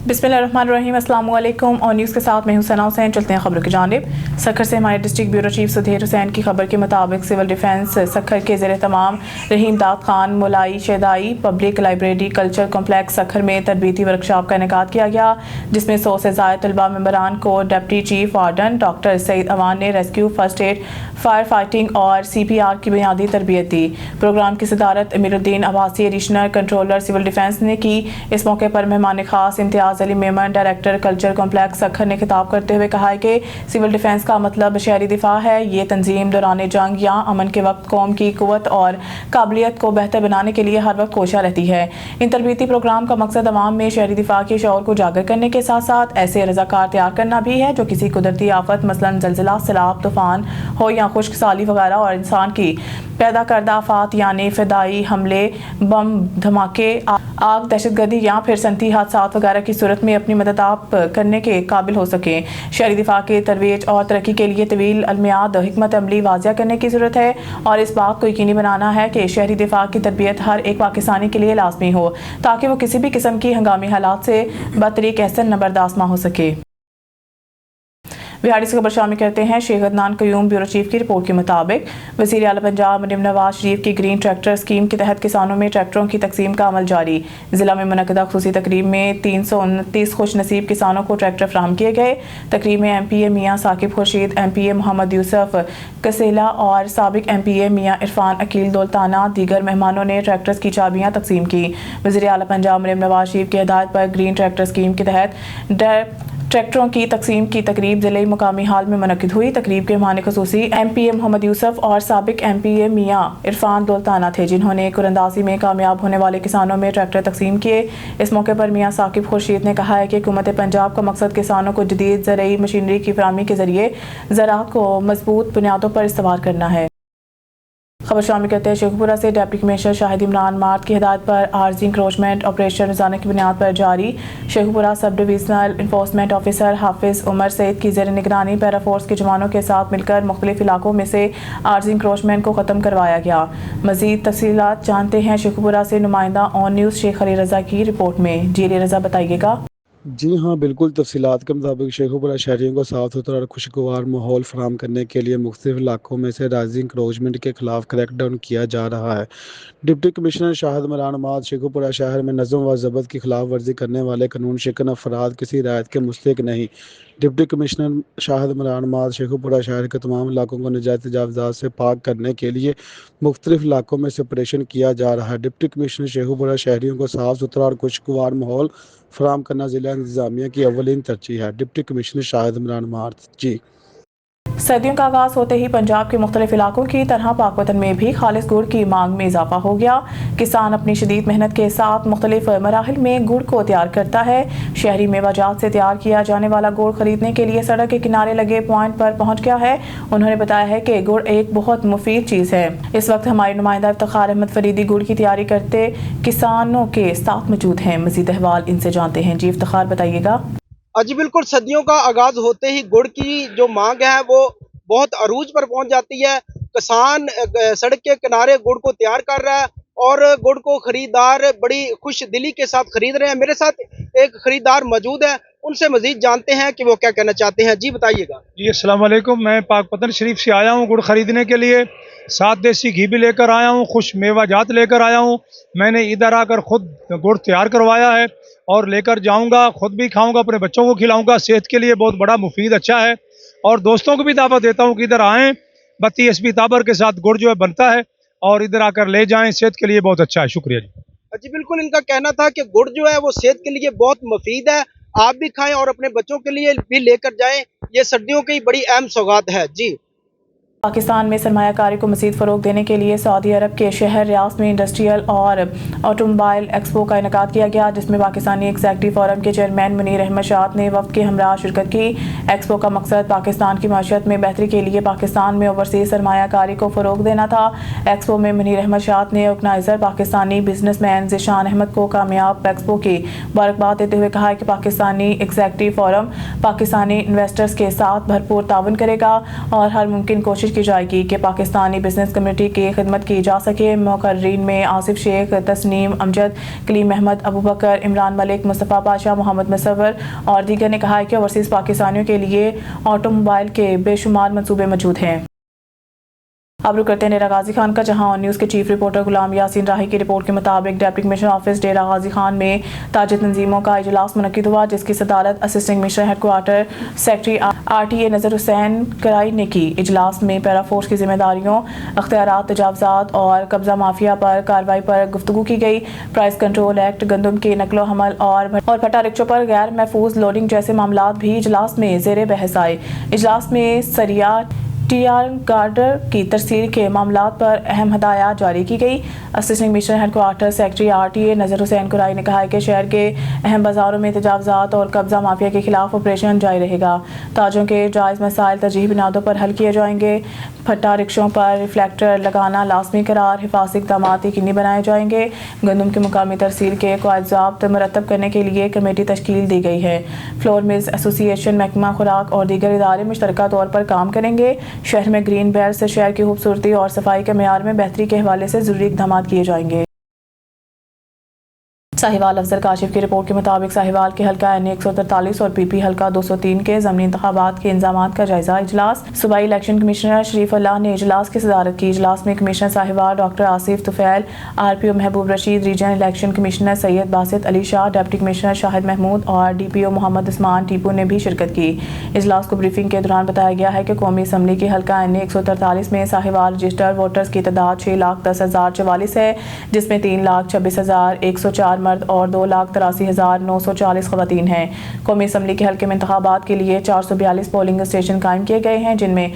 बिस्मिल्लाहिर्रहमानिर्रहीम, अस्सलाम वालेकुम। और न्यूज़ के साथ मैं हूं सना हुसैन। चलते हैं खबरों की जानिब। सखर से हमारे district bureau chief Sudhir Hussain की खबर के मुताबिक सिविल डिफेंस सखर के ज़ेर तमाम रहीम Dad Khan Mulai Shedai public library culture complex Sukkur में तरबीती वर्कशॉप का इनेकाद किया गया, जिसमें 100 से ज़ायद तलबा मेंबरान को deputy chief warden doctor Saeed Awan ने rescue, first aid, fire fighting और CPR की बुनियादी तरबियत दी। प्रोग्राम की सदारत Amiruddin Abbasi additional controller civil defence ने की। इस मौके पर मेहमान खास Imtiaz Ali Memon director culture complex Sukkur ने खिताब करते हुए कहा कि सिविल डिफेंस का मतलब शहरी दिफा है। ये तंजीम दौरान जंग या अमन के वक्त कौम की कुव्वत और काबिलियत को बेहतर बनाने के लिए हर वक्त कोशिश रहती है। इन तरबीती प्रोग्राम का मकसद अवाम में शहरी दिफा के शौर को उजागर करने के साथ साथ ऐसे रजाकार तैयार करना भी है जो किसी कुदरती आफत मसलन जलजिला, सैलाब, तूफान हो या खुश्क साली वगैरह और इंसान की पैदा करदा आफात यानी फिदाई हमले, बम धमाके, आग, दहशतगर्दी या फिर सनती हादसात वगैरह की सूरत में अपनी मदद आप करने के काबिल हो सके। शहरी दिफा के तरवीज और तरक्की के लिए तवील अलमियाद हिकमत अमली वाजिया करने की जरूरत है और इस बात को यकीनी बनाना है कि शहरी दिफा की तरबियत हर एक पाकिस्तानी के लिए लाजमी हो ताकि वो किसी भी किस्म की हंगामी हालात से बतरीक एहसन बर्दाश्त न हो सके। बिहारी से खबर शामिल करते हैं। शेख अदनान कयूम ब्यूरो चीफ की रिपोर्ट के मुताबिक वज़ीर आला पंजाब मरीम नवाज शरीफ की ग्रीन ट्रैक्टर स्कीम के तहत किसानों में ट्रैक्टरों की तकसीम का अमल जारी। जिला में मुनक़दा खुसूसी तकरीब में 329 खुश नसीब किसानों को ट्रैक्टर फराहम किए गए। तकरीब में MPA मियाँ साकिब खुर्शीद, MPA मोहम्मद यूसुफ कसेला और साबिक MPA मियाँ इरफान अकील दौलताना दीगर मेहमानों ने ट्रैक्टर्स की चाबियाँ तकसीम की। वज़ीर आला पंजाब मरीम नवाज शरीफ की हिदायत पर ग्रीन ट्रैक्टर स्कीम के तहत ट्रैक्टरों की तकसीम की तकरीब जिले मुकामी हाल में मुनक़िद हुई। तकरीब के मेहमान खुसूसी MPA मोहम्मद यूसुफ और साबिक MPA मियाँ इरफान दौलताना थे, जिन्होंने कुरंदाजी में कामयाब होने वाले किसानों में ट्रैक्टर तकसीम किए। इस मौके पर मियाँ साकिब खुर्शीद ने कहा है कि हुकूमत पंजाब का मकसद किसानों को जदीद ज़रई मशीनरी की फराहमी के जरिए ज़राअत को मजबूत बुनियादों पर इस्तेमाल करना है। खबर शामिल करते हैं शेखपुरा से। Deputy commissioner Shahid Imran mart की हिदायत पर आर्जी इंक्रोचमेंट ऑपरेशन रोजाना की बुनियाद पर जारी। Sheikhupura sub divisional enforcement officer Hafiz Umar Saeed की ज़ेर निगरानी पैरा फोर्स के जवानों के साथ मिलकर मुख्तलिफ इलाकों में से आर्जी इंक्रोचमेंट को ख़त्म करवाया गया। मज़ीद तफसीलात जानते हैं शेखपुरा से नुमाइंदा ऑन न्यूज़ शेख अली रज़ा की रिपोर्ट में। जी अली रज़ा, बताइएगा। जी हाँ, बिल्कुल तफसीलात के मुताबिक शेखपुरा शहरियों को साफ सुथरा और खुशगवार माहौल फराहम करने के लिए मुख्तलिफ इलाकों में से राइजिंग इंक्रोचमेंट के खिलाफ क्रैकडाउन किया जा रहा है। Deputy commissioner Shahid Imran mart Sheikhpura शहर में नज़म व ज़ब्त की खिलाफ वर्जी करने वाले कानून शिकन अफराद किसी रायत के मुस्तहिक नहीं। Deputy commissioner Shahid Imran mart Sheikhpura शहर के तमाम इलाकों को नजायज़ तजावज़ात से पाक करने के लिए मुख्तलिफ इलाकों में से ऑपरेशन किया जा रहा है। डिप्टी कमिश्नर शेखपुरा शहरियों को साफ सुथरा और खुशगवार माहौल फराहम करना ज़िला इंतज़ामिया की अव्वलीन तरजीह है। डिप्टी कमिश्नर शाहिद इमरान मार्ट। जी। सर्दियों का आगाज़ होते ही पंजाब के मुख्तलिफ इलाकों की तरह पाकवतन में भी खालिस गुड़ की मांग में इजाफा हो गया। किसान अपनी शदीद मेहनत के साथ मुख्तलिफ मराहिल में गुड़ को तैयार करता है। शहरी मेवाजात से तैयार किया जाने वाला गुड़ खरीदने के लिए सड़क के किनारे लगे पॉइंट पर पहुंच गया है। उन्होंने बताया है कि गुड़ एक बहुत मुफीद चीज़ है। इस वक्त हमारे नुमाइंदा इफ्तिखार अहमद फरीदी गुड़ की तैयारी करते किसानों के साथ मौजूद हैं। मज़ीद अहवाल इनसे जानते हैं। जी इफ्तिखार, बताइएगा। जी बिल्कुल, सर्दियों का आगाज होते ही गुड़ की जो मांग है वो बहुत अरूज पर पहुंच जाती है। किसान सड़क के किनारे गुड़ को तैयार कर रहा है और गुड़ को खरीदार बड़ी खुश दिली के साथ खरीद रहे हैं। मेरे साथ एक खरीदार मौजूद है, उनसे मजीद जानते हैं कि वो क्या कहना चाहते हैं। जी बताइएगा। जी अस्सलाम वालेकुम, मैं पाकपतन शरीफ से आया हूँ गुड़ खरीदने के लिए। 7 देसी घी भी लेकर आया हूँ, खुश मेवाजात लेकर आया हूँ। मैंने इधर आकर खुद गुड़ तैयार करवाया है और लेकर जाऊंगा, खुद भी खाऊंगा, अपने बच्चों को खिलाऊंगा। सेहत के लिए बहुत बड़ा मुफीद अच्छा है और दोस्तों को भी दावत देता हूं कि इधर आएँ। 32 SB ताबर के साथ गुड़ जो है बनता है और इधर आकर ले जाएं, सेहत के लिए बहुत अच्छा है। शुक्रिया जी। जी बिल्कुल, इनका कहना था कि गुड़ जो है वो सेहत के लिए बहुत मुफीद है, आप भी खाएं और अपने बच्चों के लिए भी लेकर जाएं। ये सर्दियों की बड़ी अहम सौगात है। जी। पाकिस्तान में सरमायाकारी को मज़ीद फ़रोग़ देने के लिए सऊदी अरब के शहर रियाद में इंडस्ट्रियल और ऑटोमोबाइल एक्सपो का इनेकाद किया गया, जिसमें पाकिस्तानी एग्जेक्टिव फोरम के चेयरमैन मुनीर अहमद शाद ने वफ़द के हमरा शिरकत की। एक्सपो का मकसद पाकिस्तान की माशियत में बेहतरी के लिए पाकिस्तान में ओवरसीज़ सरमायाकारी को फ़रोग़ देना था। एक्सपो में मुनीर अहमद शाद ने ऑर्गेनाइज़र पाकिस्तानी बिजनेसमैन ज़ीशान अहमद को कामयाब एक्सपो की मुबारकबाद देते हुए कहा कि Pakistani executive forum Pakistani investors के साथ भरपूर ताउन करेगा और हर मुमकिन कोशिश की जाएगी कि पाकिस्तानी बिजनेस कम्युनिटी की खिदमत की जा सके। मुकर्रीन में आसिफ शेख, तस्नीम अमजद, कलीम अहमद, अबू बकर, इमरान मलिक, मुस्तफ़ा पाशा, मोहम्मद मुसव्वर और दीगर ने कहा है कि ओवरसीज़ पाकिस्तानियों के लिए ऑटोमोबाइल के बेशुमार मंसूबे मौजूद हैं। अब रुक करते हैं डेरा गाजी खान का, जहां न्यूज़ के चीफ रिपोर्टर गुलाम यासीन राही की रिपोर्ट के मुताबिक डिप्टी कमिश्नर ऑफिस डेरा गाजी खान में ताज तंजीमों का इजलास मुनक्किद हुआ, जिसकी सदारत assistant commissioner headquarter secretary RTA नज़र हुसैन कराई ने की। इजलास में पैरा फोर्स की जिम्मेदारियों, अख्तियारात, तजावज़ात और कब्जा माफिया पर कार्रवाई पर गुफ्तगू की गई। प्राइस कंट्रोल एक्ट, गंदम के नकलो हमल और भट्टा रिक्शों पर गैर महफूज लोडिंग जैसे मामला भी इजलास में ज़ेर बहस आए। इजलास में सरिया TR गार्डर की तरसील के मामला पर अहम हदायत जारी की गई। Assistant commissioner headquarter secretary RTA नज़र हुसैन कुराई ने कहा है कि शहर के अहम बाजारों में तजावज़ात और कब्जा माफिया के खिलाफ ऑपरेशन जारी रहेगा। ताजों के जायज़ मसाइल तरजीही बुनियादों पर हल किए जाएंगे। भट्टा रिक्शों पर रिफ्लेक्टर लगाना लाजमी करार, हिफाजती इक़दाम यकीनी बनाए जाएंगे। गंदम की मुकामी तरसील के क़वाइद-ज़ाब्त मुरतब करने के लिए कमेटी तश्कील दी गई है। फ्लोर मिल्स एसोसिएशन, महकमा खुराक और दीगर इदारे मुश्तरका तौर पर काम करेंगे। शहर में ग्रीन बेल्ट से शहर की खूबसूरती और सफाई के मेयार में बेहतरी के हवाले से ज़रूरी इक़दाम किए जाएंगे। साहिवाल अफजल काशिफ की रिपोर्ट के मुताबिक साहिवाल के हल्का NA 143 और PP हल्का 203 के ज़मीनी इंतखाबात के इंतजाम का जायजा इजलास। सूबाई इलेक्शन कमिश्नर शरीफुल्लाह ने इजलास की सदारत की। इजलास में commissioner Sahiwal doctor Asif Tufail, RPO Mehboob Rashid, regional election commissioner Syed Basit Ali Shah, deputy commissioner Shahid Mehmood और DPO मोहम्मद उस्मान टीपू ने भी शिरकत की। इजलास को ब्रीफिंग के दौरान बताया गया है कि कौमी असम्बली के हल्का NA 143 में साहिवाल रजिस्टर्ड वोटर्स की तादाद 6,10,044 है, जिसमें 3,26,104 मर्द और 2,83,940 ख़वातीन हैं। कौमी असम्बली के हल्के में इंतखाबात के लिए 442 पोलिंग स्टेशन कायम किए गए हैं, जिनमें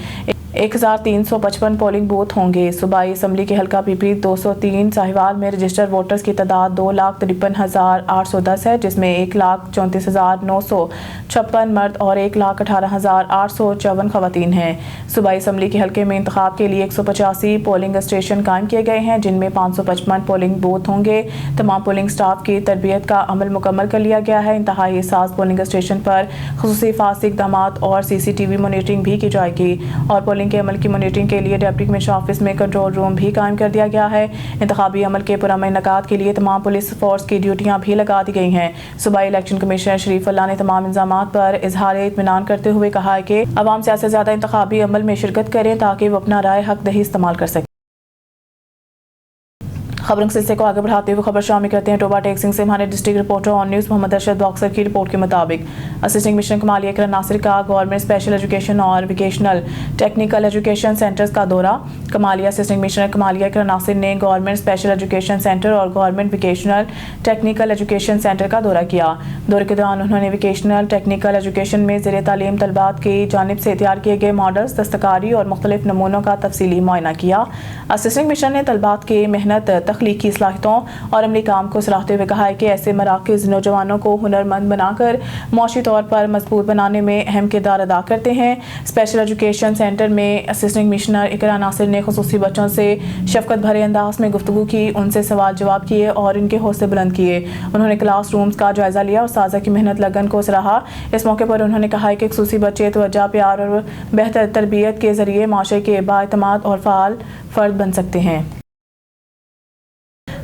1,355 पोलिंग बूथ होंगे। सूबाई असम्बली के हल्का PP 203 साहिवाल में रजिस्टर्ड वोटर्स की तादाद 2,53,810 है, जिसमें 1,34,956 मर्द और 1,18,854 ख़वातीन हैं। सूबाई असम्बली के हल्के में इंतखाब के लिए 185 पोलिंग स्टेशन कायम किए गए हैं, जिनमें 555 पोलिंग बूथ होंगे। तमाम पोलिंग स्टाफ की तरबियत का अमल मुकम्मल कर लिया गया है। इंतहाई साज पोलिंग स्टेशन पर खुसूसी हिफाजती इक़दाम और CCTV मॉनिटरिंग भी की जाएगी और पोलिंग के अमल की मॉनिटरिंग के लिए डिप्टी कमिश्नर ऑफिस में कंट्रोल रूम भी कायम कर दिया गया है। इंतखाबी अमल के पुरअमन इनकाद के लिए तमाम पुलिस फोर्स की ड्यूटियां भी लगा दी गई हैं। सूबाई इलेक्शन कमिश्नर शरीफुल्लाह ने तमाम इंतजामात पर इजहार इत्मीनान करते हुए कहा है कि अवाम ज़्यादा से ज़्यादा इंतखाबी अमल में शिरकत करें ताकि वो अपना राय हक दही इस्तेमाल कर सकें। खबरों के सिलसिले को आगे बढ़ाते हुए खबर शामिल करते हैं टोबा टेक सिंह से हमारे district reporter on news Mohammad Arshad boxer की रिपोर्ट के मुताबिक असिस्टेंट कमिश्नर कमालिया इकरा नासिर का गवर्नमेंट स्पेशल एजुकेशन और वोकेशनल टेक्निकल एजुकेशन सेंटर्स का दौरा। कमालिया असिस्टेंट कमिश्नर कमालिया इकरा नासिर ने गवर्नमेंट स्पेशल एजुकेशन सेंटर और government vocational technical education centre का दौरा किया। दौरे के दौरान उन्होंने वोकेशनल टेक्निकल एजुकेशन में ज़ेरे तालीम तलबात की जानिब से तैयार किए गए मॉडल्स, दस्तकारी और मुख्तलिफ नमूनों का तफसीली मुआयना किया। असिस्टेंट कमिश्नर ने तलबात के मेहनत, तख्लीकी सलाहियतों और अमली काम को सराहते हुए कहा है कि ऐसे मराकज़ नौजवानों को हुनरमंद बनाकर माशी तौर पर मजबूत बनाने में अहम किरदार अदा करते हैं। स्पेशल एजुकेशन सेंटर में असिस्टेंट कमिश्नर इकरा नासिर ने खुसूसी बच्चों से शफकत भरे अंदाज में गुफ्तगू की, उनसे सवाल जवाब किए और इनके हौसले बुलंद किए। उन्होंने क्लास रूम्स का जायजा लिया और साजा की मेहनत लगन को सराहा। इस मौके पर उन्होंने कहा कि खुसूसी बच्चे तवज्जो, प्यार और बेहतर तरबियत के जरिए माशरे के बाएतमाद और फ़ाल फ़र्द बन सकते हैं।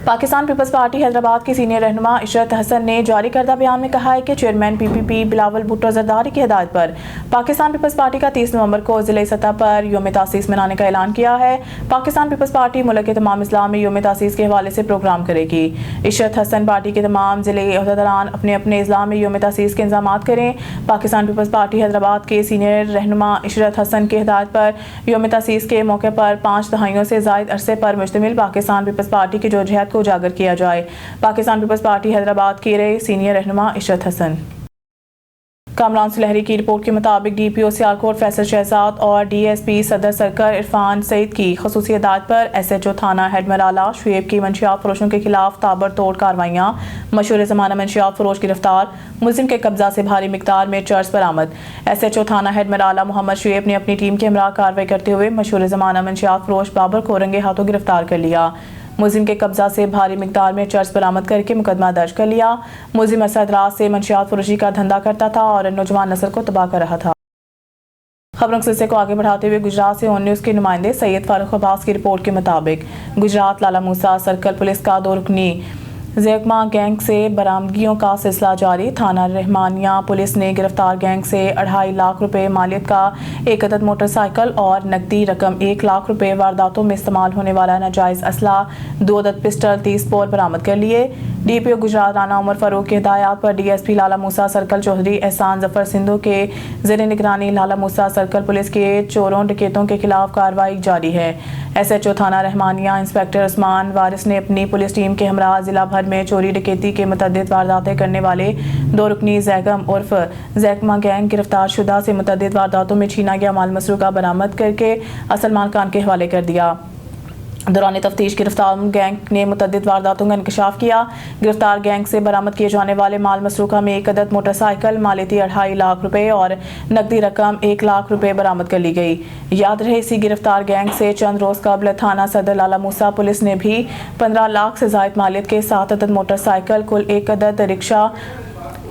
पाकिस्तान पीपल्स पार्टी हैदराबाद की सीनियर रहनुमा इशरत हसन ने जारी करदा बयान में कहा है कि चेयरमैन PPP बिलावल भुट्टो जरदारी की हिदायत पर पाकिस्तान पीपल्स पार्टी का 30 नवंबर को ज़िले सतह पर यौम तासीस मनाने का ऐलान किया है। पाकिस्तान पीपल्स पार्टी मुल्क के तमाम इस्लाम में यौम तासीस के हवाले से प्रोग्राम करेगी। इशरत हसन पार्टी के तमाम ज़िले अहदेदारान अपने अपने इस्लाम में यौम तासीस के इंतजाम करें। पाकिस्तान पीपल्स पार्टी हैदराबाद के सीनियर रहनुमा इशरत हसन की हिदायत पर यौम तासीस के मौके पर 5 दहाइयों से ज़ायद अरसे पर मुश्तमिल पाकिस्तान पीपल्स पार्टी की जदोजहद को उजागर किया जाए। पाकिस्तान पीपल्स पार्टी हैदराबाद के रहे सीनियर रहनुमा इशरत हसन। कामरान सुलहरी की रिपोर्ट के मुताबिक DPO सियालकोट फैसल शहजाद और DSP सदर सर्कल इरफान सईद की खसूसी हिदायत पर SHO थाना हेडमराला शुएब की मंशियात फरोशों के खिलाफ ताबड़तोड़ कार्रवाइयाँ। मशहूर ज़माना मंशियात फरोश गिरफ्तार, मुलजिम के कब्जा से भारी मिकदार में चर्च बरामद। SHO थाना हेडमराला मोहम्मद शुएब ने अपनी टीम के हमरा कार्रवाई करते हुए मशहूर ज़माना मंशियात फरोश बाबर को रंगे हाथों गिरफ्तार कर लिया। मुलजिम के कब्जा से भारी मिकदार में चर्च बरामद करके मुकदमा दर्ज कर लिया। मुलजिम अरसद रात से मंशियात फरोशी का धंधा करता था और नौजवान नस्ल को तबाह कर रहा था। खबरों के सिलसिले को आगे बढ़ाते हुए गुजरात से ऑन न्यूज़ के नुमाइंदे सैयद फारूक अब्बास की रिपोर्ट के मुताबिक गुजरात लाला मूसा सर्कल पुलिस का 2 रुकनी जैकमा गैंग से बरामदगियों का सिलसिला जारी। थाना रहमानिया पुलिस ने गिरफ्तार गैंग से 2.5 लाख रुपए मालियत का एक अदद मोटरसाइकिल और नकदी रकम 1 लाख रुपए वारदातों में इस्तेमाल होने वाला नाजायज़ असला 2 अदद पिस्टल 30 बोर बरामद कर लिए। DPO गुजरात राना उमर फारूक की हिदायत पर DSP लाला मूसा सर्कल चौधरी एहसान जफर सिंधु के ज़ेरे निगरानी लाला मूसा सर्कल पुलिस के चोरों डकैतों के खिलाफ कार्रवाई जारी है। SHO थाना रहमानिया इंस्पेक्टर उस्मान वारिस ने अपनी पुलिस टीम के हमरा जिला भर में चोरी डकैती के मुतअद्दिद वारदातें करने वाले 2 रुकनी जैगम उर्फ जैकमा गैंग गिरफ्तार शुदा से मुतअद्दिद वारदातों में छीना गया माल मसरूका बरामद करके सलमान खान के हवाले कर दिया। दौरान तफ्तीश गिरफ्तार गैंग ने मुतअद्दिद वारदातों का इंकशाफ किया। गिरफ्तार गैंग से बरामद किए जाने वाले माल मसरूका में एक अदद मोटरसाइकिल, मालियती 2.5 लाख रुपए और नकदी रकम 1 लाख रुपए बरामद कर ली गई। याद रहे इसी गिरफ्तार गैंग से चंद रोज कबल थाना सदर लाला मूसा पुलिस ने भी 15 लाख से जायद मालियत के 7 अदद मोटरसाइकिल, कुल 1 अदद रिक्शा,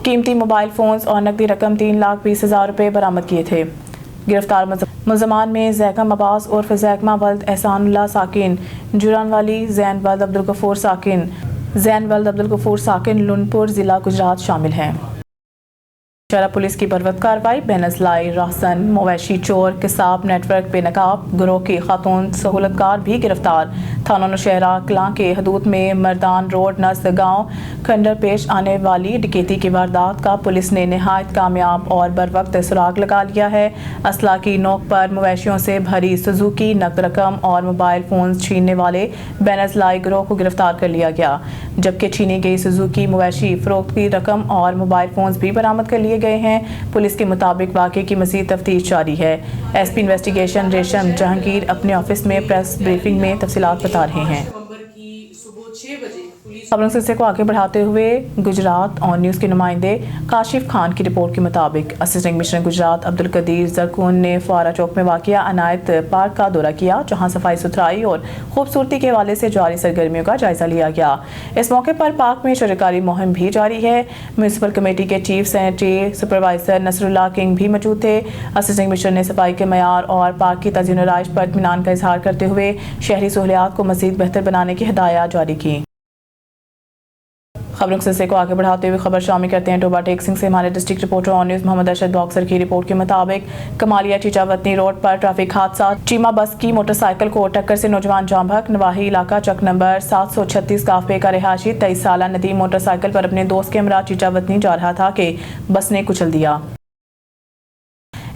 कीमती मोबाइल फोन्स और नकदी रकम 3,20,000 रुपए बरामद किए थे। गिरफ्तार मुलजमान में जैकम अब्बास उर्फ जैकमा वल्द एहसानुल्लाह साकिन जुरानवाली, जैन वल्द अब्दुल गफूर साकिन लुनपुर जिला गुजरात शामिल हैं। शहरा पुलिस की बरवत कार्रवाई। बेनजलाई राहसन मवेशी चोर किसाब नेटवर्क बेनकाब गिरोह की खातून सहूलतकार भी गिरफ्तार। थाना नौशहरा कलां के हदूद में मर्दान रोड नज़द गांव खंडर पेश आने वाली डकैती की वारदात का पुलिस ने नहायत कामयाब और बरवक्त सुराग लगा लिया है। असला की नोक पर मवेशियों से भरी सुजुकी, नकद रकम और मोबाइल फोन छीनने वाले बेनजलाई गिरोह को गिरफ्तार कर लिया गया, जबकि छीनी गई सुजुकी मवेशी फरोख्त की रकम और मोबाइल फोन भी बरामद कर लिए गए हैं। पुलिस के मुताबिक वाक़े की मज़ीद तफ्तीश जारी है। SP इन्वेस्टिगेशन रेशम जहांगीर अपने ऑफिस में प्रेस ब्रीफिंग में तफसीलात बता रहे हैं। खबरों सिलसिले को आगे बढ़ाते हुए गुजरात ऑन न्यूज़ के नुमाइंदे काशिफ खान की रिपोर्ट के मुताबिक असिस्टेंट कमिश्नर गुजरात अब्दुल कदीर जरकून ने फुआरा चौक में वाक़िया अनायत पार्क का दौरा किया, जहां सफाई सुथराई और खूबसूरती के हवाले से जारी सरगर्मियों का जायजा लिया गया। इस मौके पर पार्क में शरकारी मुहिम भी जारी है। म्यूनसिपल कमेटी के chief sanitary supervisor Nasrullah king भी मौजूद थे। असिस्टेंट कमिश्नर ने सफाई के मयार और पार्क की तज़यीन और आराइश पर इत्मीनान का इजहार करते हुए शहरी सहूलियात को मज़ीद बेहतर बनाने की हिदायत जारी की। खबरों के सिलसिले को आगे बढ़ाते हुए खबर शामिल करते हैं टोबा टेक सिंह से। हमारे district reporter on news Mohammad Arshad boxer की रिपोर्ट के मुताबिक कमालिया चीचावतनी रोड पर ट्रैफिक हादसा। चीमा बस की मोटरसाइकिल को टक्कर से नौजवान जाम बहक। नवाही इलाका चक नंबर 736 काफे का रिहायशी 23 साला नदीम मोटरसाइकिल पर अपने दोस्त के हमरा चीचावतनी जा रहा था कि बस ने कुचल दिया।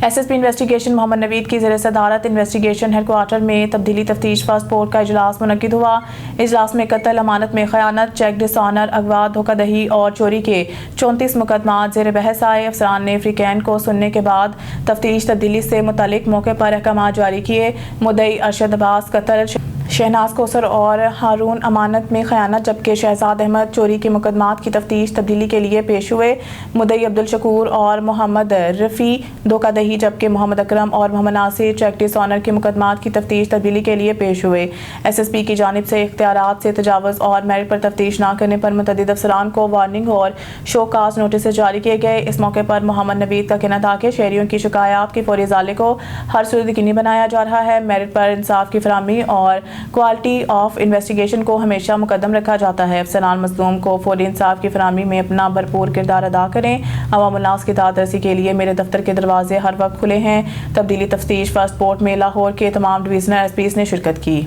SSP इन्वेस्टिगेशन मोहम्मद नवीद की ज़ेरे सदारत इन्वेस्टिगेशन हेडक्वार्टर में तब्दीली तफ्तीश फर्स्ट पोर्ट का इजलास मुनक्किद हुआ। इजलास में कत्ल, अमानत में खयानत, चेक डिसऑनर, अगवा, धोखाधड़ी और चोरी के 34 मुकदमात ज़ेरे बहस आए। अफसरान ने फ्रीकैन को सुनने के बाद तफ्तीश तब्दीली से मुतालिक मौके पर अहकाम जारी किए। मुद्दई अरशद अब्बास कत्ल, शहनाज कोसर और हारून अमानत में खयानत, जबकि शहजाद अहमद चोरी के मुकदमात की तफ्तीश तब्दीली के लिए पेश हुए। मुद्दई अब्दुल शकूर और मोहम्मद रफ़ी धोखाधड़ी, जबकि मोहम्मद अकरम और मोहम्मद नासिर चेक डिसऑनर के मुकदमात की तफ्तीश तब्दीली के लिए पेश हुए। SSP की जानिब से इख्तियारात से तजावुज़ और मेरिट पर तफ्तीश न करने पर मुतअद्दिद अफसरान को वार्निंग और शोकाज नोटिस जारी किए गए। इस मौके पर मोहम्मद नवीद का कहना था कि शहरियों की शिकायत के फौरी इजाले को हर सूरत यकीनी बनाया जा रहा है। मेरिट पर इंसाफ की फराहमी और क्वालिटी ऑफ इन्वेस्टिगेशन को हमेशा मुकद्दम रखा जाता है। अफसरान मज़लूम को फौरी इंसाफ की फराहमी में अपना भरपूर किरदार अदा करें। अवामुल नास की दादरसी के लिए मेरे दफ्तर के दरवाजे हर वक्त खुले हैं। तब्दीली तफ्तीश फर्स्ट पोर्ट में लाहौर के तमाम डिवीजनल SPs ने शिरकत की।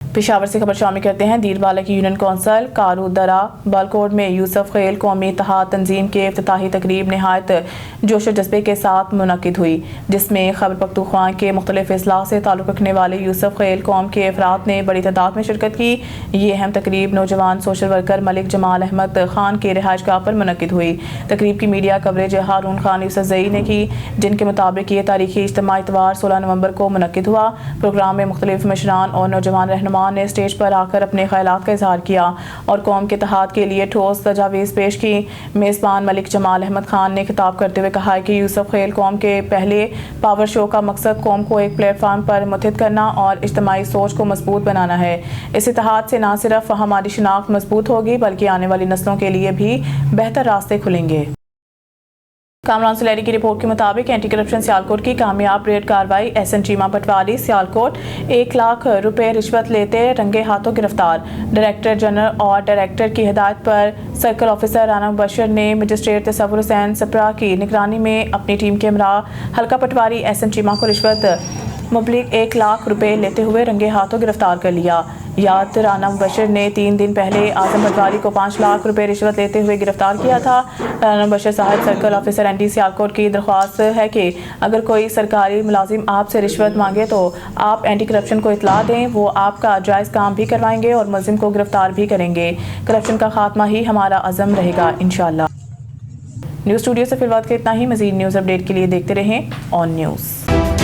पेशावर से खबर शामिल करते हैं। दीरबाला की यूनियन कौंसल कारूदरा बालकोट में यूसुफ खेल कौमी इत्तेहाद तंजीम के इफ्तिताही तकरीब नहायत जोश जज्बे के साथ मुनक्किद हुई, जिसमें खैबर पख्तूनख्वा के मुख्तलिफ अजला से ताल्लुक़ रखने वाले यूसुफ खेल कौम के अफराद ने बड़ी तादाद में शिरकत की। ये अहम तकरीब नौजवान सोशल वर्कर मलिक जमाल अहमद खान के रिहाइशगाह पर मुनक्किद हुई। तकरीब की मीडिया कवरेज हारून खान यूसुफजई ने की, जिनके मुताबिक ये तारीखी इज्तिमा इतवार 16 नवंबर को मुनक्किद हुआ। प्रोग्राम में मुख्तलिफ मशरान और नौजवान रहनुमा ने स्टेज पर आकर अपने ख्यालात का इजहार किया और कौम के इत्तेहाद के लिए ठोस तजावीज़ पेश की। मेज़बान मलिक जमाल अहमद खान ने खिताब करते हुए कहा कि यूसुफ खेल कौम के पहले पावर शो का मकसद कौम को एक प्लेटफार्म पर मुत्तहिद करना और इज्तिमाई सोच को मजबूत बनाना है। इस इत्तेहाद से न सिर्फ हमारी शिनाख्त मजबूत होगी, बल्कि आने वाली नस्लों के लिए भी बेहतर रास्ते खुलेंगे। कामरान सुलैरी की रिपोर्ट के मुताबिक एंटी करप्शन सियालकोट की कामयाब रेड कार्रवाई एसएन चीमा पटवारी सियालकोट 1 लाख रुपए रिश्वत लेते रंगे हाथों गिरफ्तार। डायरेक्टर जनरल और डायरेक्टर की हिदायत पर सर्कल ऑफिसर राना मुबशर ने मजिस्ट्रेट तसव्वुर हुसैन सप्रा की निगरानी में अपनी टीम के हमरा हल्का पटवारी एसएन चीमा को रिश्वत मुबलिग 1 लाख रुपए लेते हुए रंगे हाथों गिरफ्तार कर लिया। याद राना मुबशर ने 3 दिन पहले आजम पटवारी को 5 लाख रुपए रिश्वत लेते हुए गिरफ्तार किया था। राना मुबशर साहब सर्कल ऑफिसर एनडी सियालकोट की दरख्वास्त है कि अगर कोई सरकारी मुलाजिम आपसे रिश्वत मांगे तो आप एंटी करप्शन को इतला दें, वो आपका जायज़ काम भी करवाएंगे और मुलजिम को गिरफ्तार भी करेंगे। करप्शन का खात्मा ही हमारा अज़म रहेगा इंशाअल्लाह। न्यूज़ स्टूडियो से फिलहाल के इतना ही। मज़ीद न्यूज़ अपडेट के लिए देखते रहें ऑन न्यूज़।